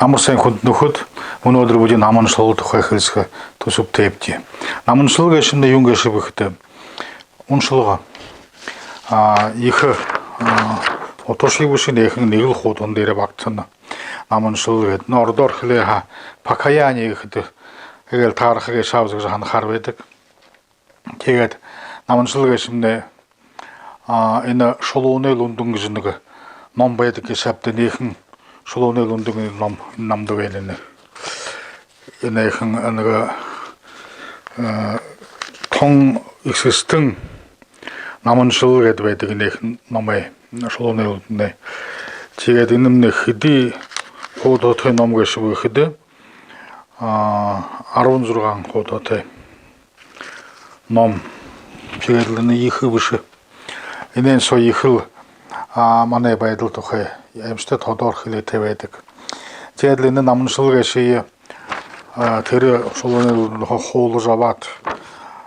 Амарсан хүнд нөхөд өнөөдөр бүгд намын шул тухай хэлсгэ төсөв төвти. Намын шул гэшиндэ юм гэшив ихтэй. Уншилга их отошиг бүшин эхэн нэг л хуудан дээр багтсан. Намын шул гэд нордор хлеха пакаяни ихтэй. Тэгэл таархыг шавс гэж ханахаар байдаг. Тэгээд намын шул гэшиндэ энэ шулууны лундун гэж нэг ном байдаг гэсэпдэ нэхэн шулууны лундун ном намдаг байлаа. Энэхэн нэг тон ихсэстэн намын шул гэдэг байдаг нэхэн номыг шулууны лундны. Тэгээд энэ хэдий хуудотын ном гэж үхэдэ 16 хуудотой ном. Тэгээд энэ их биш. Энэ сая ихл манай байдал тухай ямжтай тодор хэлэтэй байдаг. Тэгээд энэ намын шул гэшээ тэр шулууны хуулж аваад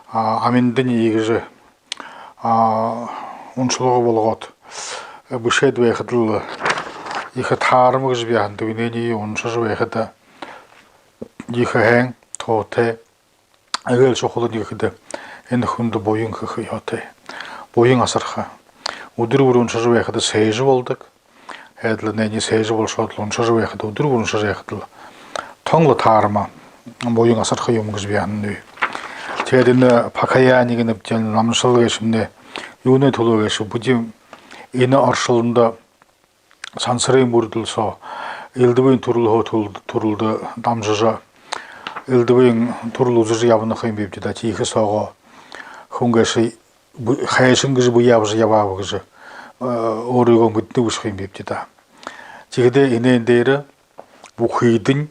аминдын ийгэж уншлого болгоод бишэд байхад л их таармаг гэж би хандаг. Нэний уншиж байхад их хэн тоотой агэл шохолд ихэд энэ хүнд буян хөх яатай. Буян асарха. Өдөр бүр уншиж байхад сэж болдог. Хэдл нэний сэж болшоод уншиж байхад өдөр бүр уншиж байхад л тонгло таарма буян асарха юм гэж би хандаг. Тэгээд энэ пакаяныг нэвтэн намшил гэшмнэ юуны төлөө гэш бүдим энэ оршилонд сансрын бүрдэлсо элдвийн төрөлд дамжижа элдвийн төрөл үзэж явнах юм бивдэ чихэсоо хүнгэш хайшин гэж буяавж яваа гэж өөрийгөө мэддэг үсх юм бивдэ. Тэгэхдээ энэ дээр бүхийдэн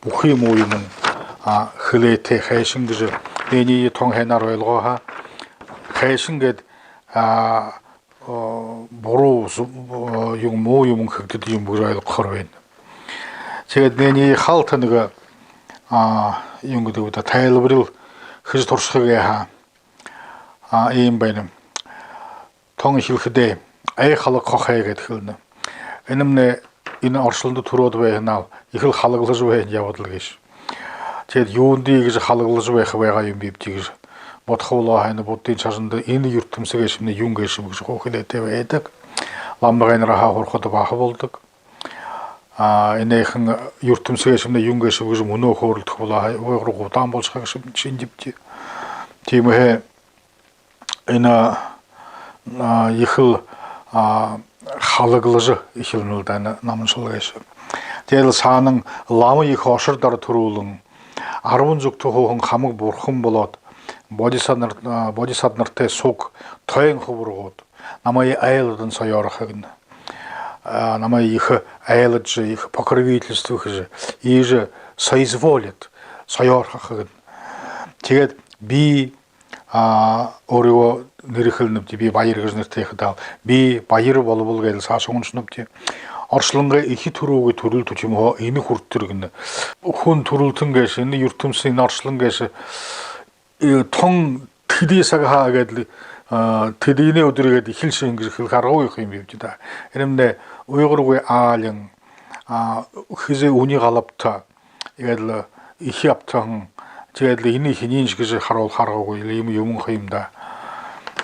бүхий муу юм хлээтэй хайшин гэж нэний тон хэнаар ойлгоо хайшин гэд буруу юм муу юм хэгдэд юм бүр ойлгохоор байна. Тэгээд нэний хаалт нэг юм гэдэг үдэ тайлбарыг хийж туршихыг ийм байна. Тон хэлэхдээ ай халаг хохай гэдэг хэлнэ. Энэ оршилонд төрөөд байнаа их л халаглаж байна яваад л гэж. Тэгээд юундий гэж халаглаж байгаа юм бивдий гэж бодхолоо хайна буддын чашанд энэ ертөнцөг шимнэ юм гэж хөөхлөөтэй байдаг. Ламбагын раха хорхот баах болдог. Энэхэн ертөнцөг шимнэ юм гэж мөнөө хөөрөлдөх болоо ойгруу удаан болчихаг шинживч. Тиймээ энэ их л халаглаж ихэлнүүд намын шул гэж. Тэгэл саанан лам их ошордор төрүүлэн 10 зүг төхөн хамаг бурхан болоод бодисад нартай суг тойн хөвргүүд намайг айлдан соёрхаг намайг их айлж их покровительствах ийж соизволит соёрхаг. Тэгээд би өөрийгөө нэрхэлнэвч би баяр гэж нэртэй хадаа би баяр болбол гэж саашгунчнэвч оршлонго их төрөөг төрөл төчмөө энэ хүртэр гэнэ хүн төрөлтөн гэж энэ ертөнцийн оршлон гэж тон тэдисаг хаагээд тэдиний өдрөгээд ихэлшин гэж хэл харгуу их юм бивч да. Энэмнэ уйгургүй аалин хэзээ үний галапта игээл их яптан тэгээд энэ хининж гэж харуул харгуугүй юм юм да.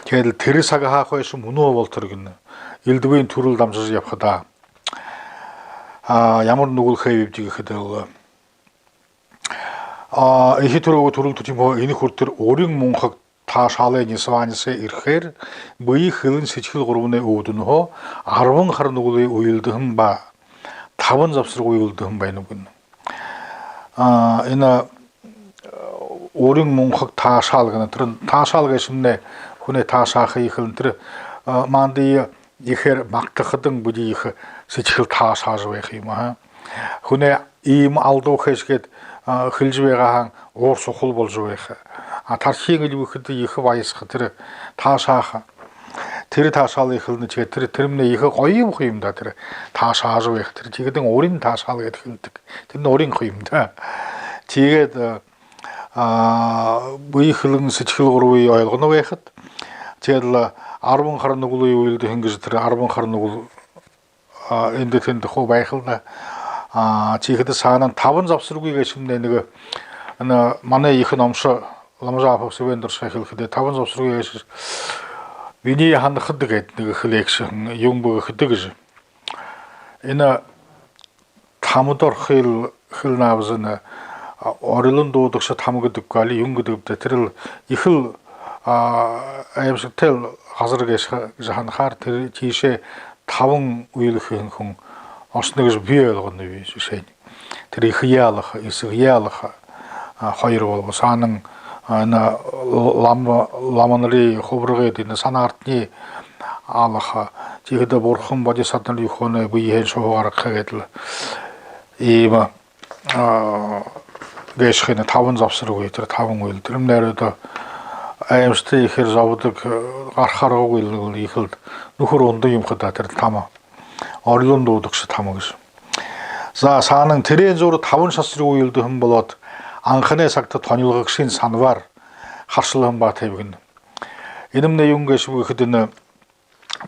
Тэгээд тэрсаг хаахайш мөнөө болтор гэнэ элдвийн төрөл дамжиж явхада ямар нүгэл хэвж гэхэд их төрөг төрөл төчмөө энэ хүртэр өөрийн мунхаг таашаалын нисваанисэ ирэхээр бие хэлэн сэжил гурвны өвдөнөө 10 хар нүглийн уйлдхэн ба 5 завсраг уйлдхэн байна гэнэ. Энэ өөрийн мунхаг таашаал гэнэ тэр таашаал гэшмнэ хүнээ таашаах ихэл тэр манди ихэр магтахдан бүди их сэжил таашааж байх юм хүнээ ийм алдуу хэсгээд хэлж байгаа уур сухал болж байх. Тархийг л үхэд их баясах тэр таашаах тэр таашаал ихэлнэ тэгээд тэрмнэ их гоё юм да тэр таашааж байх тэр чигдэн өөрийн таашаал гэдэг хэлдэг. Тэр нь өөрийн юм да. Тэгээд бүихлэн сэжил гурвын ойлгоно байхад тэгэл 10 хар нүглийн үйлд хингэж тэр 10 хар нүгэл энд тэнд хөө байх л 지그드 사는 답은 잡스르고 계십네. 내가 만에 이그 넘서 람자 앞서 웬더스 hilх데 답은 잡스르고 계시 위니 한 흐드게 내가 흘렉시 용부 흐드게 이나 타무더 흘나브즈나 어릴은 도덕서 타무그 듣고 알리 용그 듣다 들을 이흘 아임스텔 hazırge 한 하르트 지시 타봉 위일흥 어스너스 비엘건데 위시 들이 흐야르 이스야르 하이르고 사는 나 람만리 호브르게 되는 산아르니 알하 지그다 보르흠 바디사탄리 호네 부이해 소하르카게들 이마 게시네 타본 잡스르고 있더라 타본 위일 들음 내려도 아임스테 hier zouden archarogo 이걸 누구론도 임하다 들 타마 어릴론도 독스 타마스 자 사는 대례적으로 타본 샷스르고 일도 흠벌었 안칸의 삭터 돈일극신 산var 하슬람 바테비근 이름 내용 것이고 그드는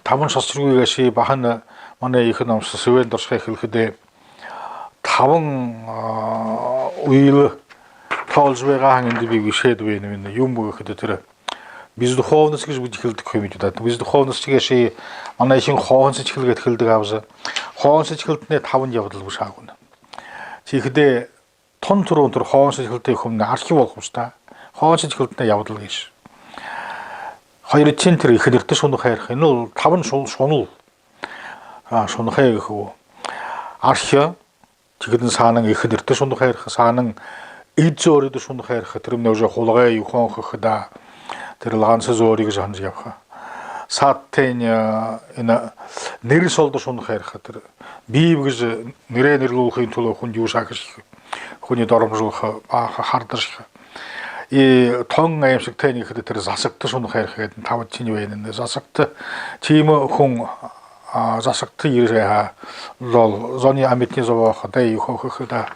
타본 샷스르고 것이 바하나 만에 이크넘스 스웬더스 그데 타본 위일 털즈베가 하는데 비기 쉐드웨는 용부가 그들아 bizde hoofdens is goed geld komen dat bizde hoofdens is 만나 신 호원스 치글게 들드가 와서 호원스 치글때 답은 잡을 부사고는 지 그때 톤 들어온 들 호원스 치글때 겁나 아키워 없다 호원스 치글때 야부들 계시 하이르 틴트리 그들때 손도 하여 늘 답은 손을 손을 하여 그거 아시아 지금 사는 게 그들때 손도 하여 사는 일조리도 손도 하여 들으면 어제 홀가에 유황 그다 들어간서 조리가 전지야가 사태냐 이나 내리sol도 손도 하여 들 비브즈 내려내리로 흔들어 혼 유사가시 혼이 더럼서 하르더시 이 통가임식 테니 그들 자석도 손도 하여 다워치니 왜 있는데 자석도 지모 홍 자석도 이래야 롤 존이 아미티서 하다 이거 그다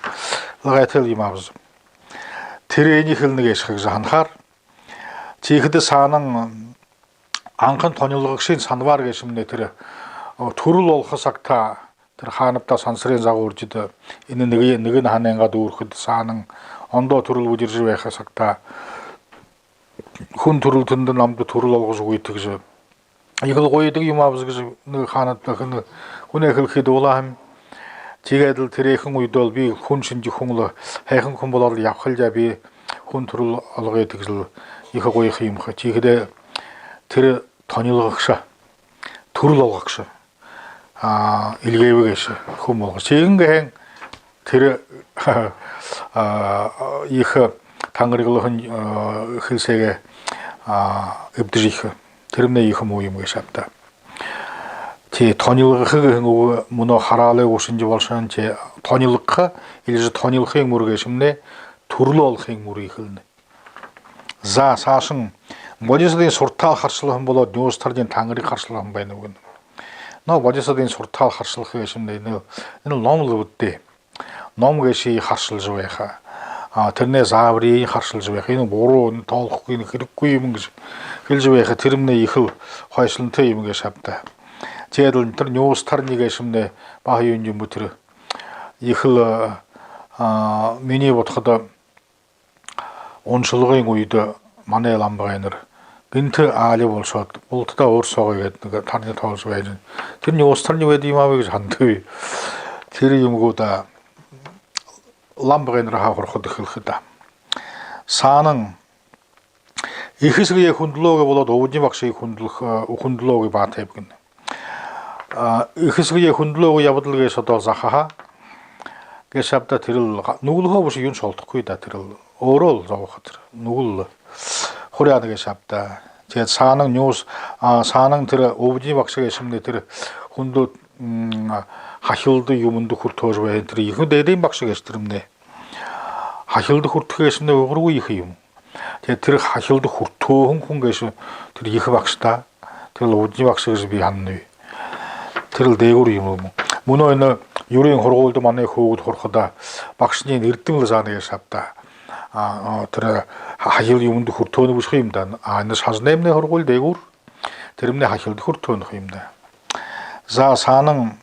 라이텔 이마브즈 트레니 흘르게 시작해서 한할 지그드 사는 안칸 돈일럭신 산바르 계심네 들어 투를 올хасакта 들 하납다 산스렌 자고르지도 있는 느근 한행가 두르 사는 언도 투를 우지르 외хасакта 군 투를 든든 남도 투를 올고서 있듯이 이걸 고이득 이마브스 그 하납다 그 군에 그렇게 돌아함 지가들 드레흥 우이돌비 혼신지 홍로 해흥 콤보를 약할자비 혼투를 알게 되길 이거 고이 힘 같이 그대 드레 돈일럭샤 투를 올각샤 일개베게시 콤보 지금 그 드레 이거 당그리글 한 hil세게 읍드리히 드름내 이거 모임 것이었다 제 돈일럭 문어 하라래 오신지 벌선 제 돈일럭 일지 돈일럭 모르겠음네 투르롤 행무리 흘네 자 사승 뭐지서든 소르탈 харслыгын болот 뉴стардин таңыры харслыгын байнугун но 뭐지서든 소르탈 харслыгы гэшимне энэ номл бүтте ном гэши харслж байха тэрнээ зааврын харслж байх энэ буруу тоолохгүй хэрэггүй юм гэж хэлж байха тэрмнээ ихэл хойшлонтой юм гэж шавта 제들 тэр 뉴старни гэшимне баа юм юм бүтэр ихэл миний бодоход онцлогын үед манай ламбайнер гинт аали болсод бултда өөрсөөгөө гэдэг тарны тоолж байж тэр 뉴старни wedi юмаа гэж хандв тэр юмгуудаа ламбайнер хаахрахад хэлхэдэ саанан ихэсгээ хүндлөөгөө болоод өвдний багшийг хүндлөөгөө баатайбгэн ихэсгээ хүндлөөгөө явдлгээсодоо захаа гэшабта тэрл нүглөхөө биш юм шолдохгүй да тэрл өөрөө л зовхот нүгэл хурианы게 шабта 제 사능 뉴스 사능 들 오브지 박사가 있습니다 들 혼도 하힐도 유문도 хүр터져 왜 들 이거 내린 박사가 있더름네 하힐도 хүр터가 있습니다 그러고 이거 들 하힐도 хүр터 홍콩에서 들 이거 박사다 들 오브지 박사가 비한네 들 대고로 이모 문어는 유령 호로도 만에 호도 호르다 박신이 일등을 자네게 삽다 들어 하힐 유문도 хүр터는 부스입니다 아는 사즈nem네 호르골 대고 들음네 하힐도 хүр터는 힘다 자 사는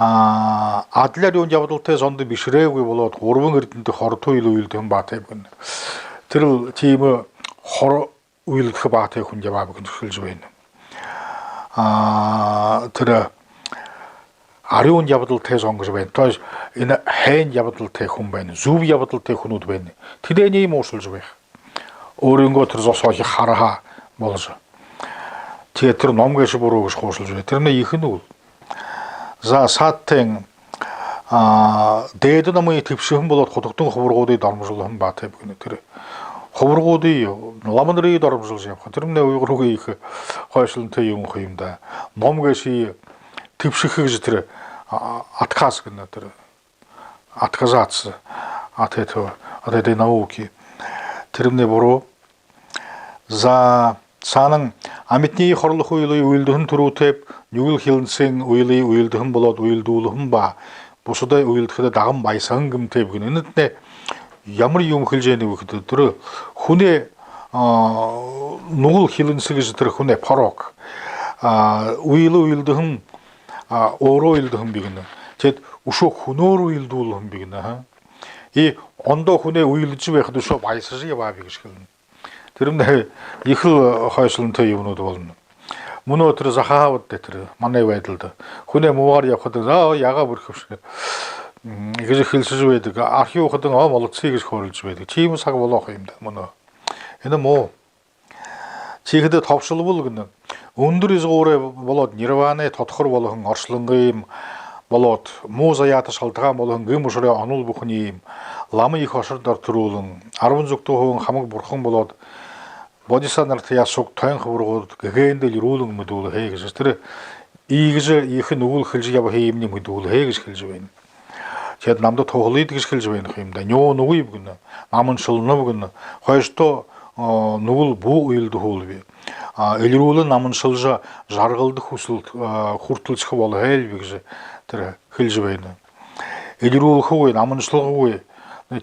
아들려리온 잡을 때 전도 미시래고 볼로 도르분 그랬는데 허르토일 우일도 바테 분 들을 팀을 허르 우일 그 바테 군제 바부 그 줄주에 있는 들어 아리온 잡을 때 전거서 또 이나 해인 잡을 때 군배는 주비 잡을 때 군우도 벤 티데니 모술 주에 어려운 거 들어서 소시 하라하 뭐죠 제 들어 넘겨서 보러 고슬 주에 들으면 이 흔우 자 사탱 대도 너무 tip시 흠보다 고독동 호불고도 담으실 한 바태 보이네 그래 호불고도 라만들이 담으실 지 들으면 내 그러고 그 훨씬 더 용 거입니다 넘겨시 tip시 그지 들어 아트카스 그나 들어 아트카자츠 아테토 아테데 나오기 들으면 보러 자 사는 아미티 허르르 후일의 우일드흔 두루텝 뉴일 힐생 우일의 우일드흔 볼롯 우일두르흔 바 보소다 우일드가 다음 마이상 금텝 그는데 야무리 용 흘제네 그들을 훈에 누굴 힐은스기스 들 훈에 파록 우일드흔 오로 일드흔 비기는 제 우쇼 훈오로 우일두르흔 비기나 이 언더 훈에 우일드집에 가도 쇼 마이스지 바비기시는 그럼 이클 하이슬은 더 이분도 볼는 문어 들어서 하하고 때 들어 만나야 애들도 군에 모아리야 거든 야가 그렇게 이거지 힐스즈웨 드가 아히오 거든 몰로 치기스 거를 주베 팀 사가 몰로 거입니다 문어 얘는 뭐 지그도 탑슬로 볼거든 온드리즈 오래 몰로 니르바네 토트커 몰로 흥 어슬릉임 몰로 모자야타 살타가 몰로 흥 그무소리 안울 부kh니 람이 커서더 트루릉 아르분족도 흥 하목 бурхан 몰로 보디사너트 야속 토양 хаврого гэгэндэл рүүлэн мэдүүл хэй гэж тэр ийгж их нүгэл хэлж яв хэймний мэдүүл хэй гэж хэлж байна. Тэгэд намд тоглоид гэж хэлж байна юм да. Нөө нүгий бүгэн намын шулна бүгэн хойшто нүгэл бүү уйлд хуулби. Элрүүлэн намын шулжа жаргалд хүсэл хүртэлцэх бол хэл гэж тэр хэлж байна. Элрүүл хүү намын шулгүй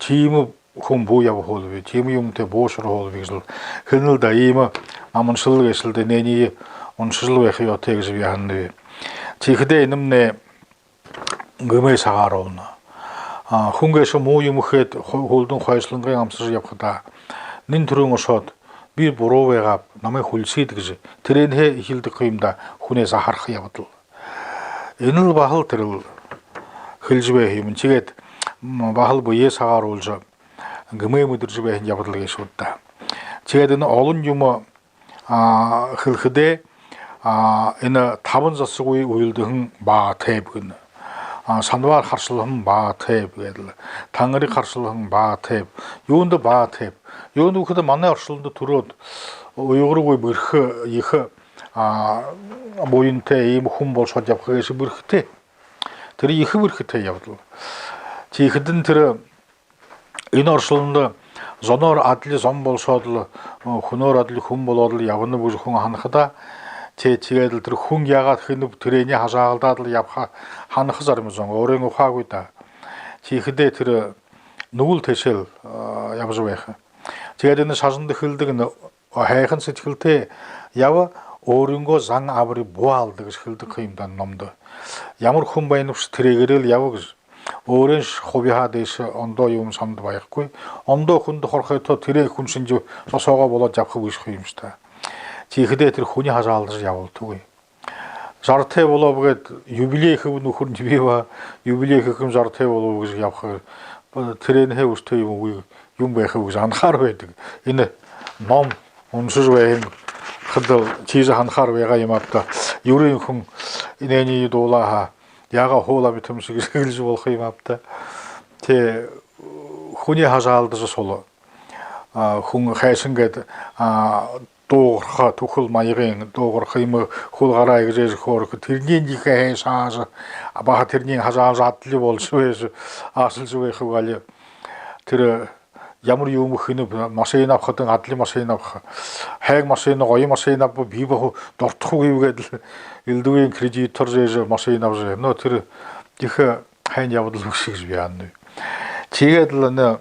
тийм хүн буу яв хоолви тийм юмтэй боошор хоолви гэж хэнэл да ийм амоншил гэсэлдэ нэний оншил байх ётой гэж би ханны чихдэ нэмнэ гэмээ сагаруулна хүнгээш муу юм хэд холдон хойшлонгийн амсар явхада нин төрөн ошоод би буруу байгаа намайг хүлсэйд гэж тэрэнхэ хилдэг юмда хүнээс харах явдал энэ л бахал тэрл хэлжвэ юм чигэд бахал буе сагаруулж гэмээ mëдэржбэ явдал гэж шуудаа. Тэгээд энэ олон юм хэлхэдэ энэ таван засгүй уйлдэн ба тэб гэн санвар харшлан ба тэб гэдэл тангары харшлан ба тэб юунд ба тэб юунд үхд манай оршлонд төрөөд уйгургүй бэрх их буйнтэй ийм хүн бол шод явах гэж бэрхтэй тэр их бэрхтэй явдал. Чихдэн тэр энэ оршлонд зоноор адли зон болсоод л хөнөөр адли хүн болоод л явна бүж хүн ханахда чигээд л тэр хүн ягаад хинв тэрэний хашаагалдаад л явха ханах зарим зон өөрийн ухаагүй да чихдэ тэр нүгэл тэшэл явж байх. Тэгээд энэ шашнд хэлдэг хайхан сэтгэлтэй яв өөрөнгөө зан аври буалдаг гэж хэлдэг юм да номд ямар хүн байнвч тэрэгэрэл яв гэж өөрийн хувийнхаа дэш ондоо юм самд байхгүй ондоо хүнд хорхойто тэрэг хүн шинж сосоогоо болоод явах биш юм шүү дээ. Чихдэ тэр хүний хашаалдаж явуулдаг. Жартай болоо гэд юбилей хөв нөхөр бива юбилей хөм жартай болоо гэж явах тэрэнхэ өстэй юм байх гэж анхаар байдаг. Энэ ном уншиж байх хадал чиз анхаар байгаа юм апта юрийн хүн инэний дуулаа яга хоолаа битэмшиг хэлж болох юм апта тэ хүний хашаалдаж соло хүн хайсан гэд доорха тухэл маягын доорха юм хулгараа гэж хөөрх тэрний ихэ шааж абаа тэрний хашаалж адли болшвэж асал зүгэх гали тэр ямар юм хинэ машин авахтан адли машин авах хайг машин гоё машин ав би бах дортхгүй гэдэг элдвийн кредитор зэж машин авж нөө тэр их хайн явдал хөшиг би ааны тэгээд л нэ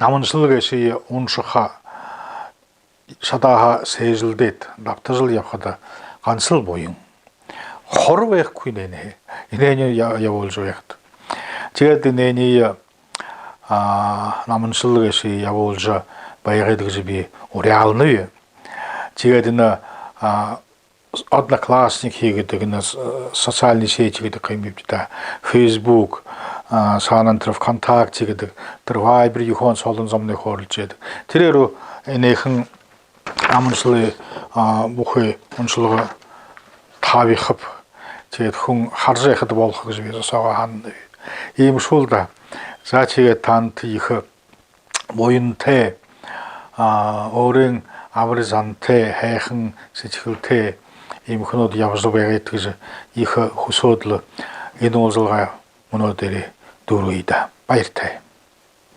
намыншлыгэши уншха шадаха сэжилдэт давтажл явхада ганцл буюн хор байхгүй нэ. Инээний явуулж байхад. Тэгээд инээний намыншылгээс явуулж байгаад гэж би уриалны. Тэгээд энэ одноклассник хийгээд энэ социальный сети гэдэг юм бивдэ. Facebook, саанантэр ВКонтакте гэдэг тэр Viber юухон солон зомны хорлж яадаг. Тэрээр энэхэн намыншлыг бүхий уншлага тавихып тэгээд хүн харж яхад болох гэж би сагаа хаана. Ийм шул да. За тэгээд танд их буянтай өөрийн аврал зантай хайхан сэтгэлтэй ийм хүмүүс явж байгаад гэж их хөсөөдөл энэ уулзалгаа өнөөдөр дөрвийда баяртай.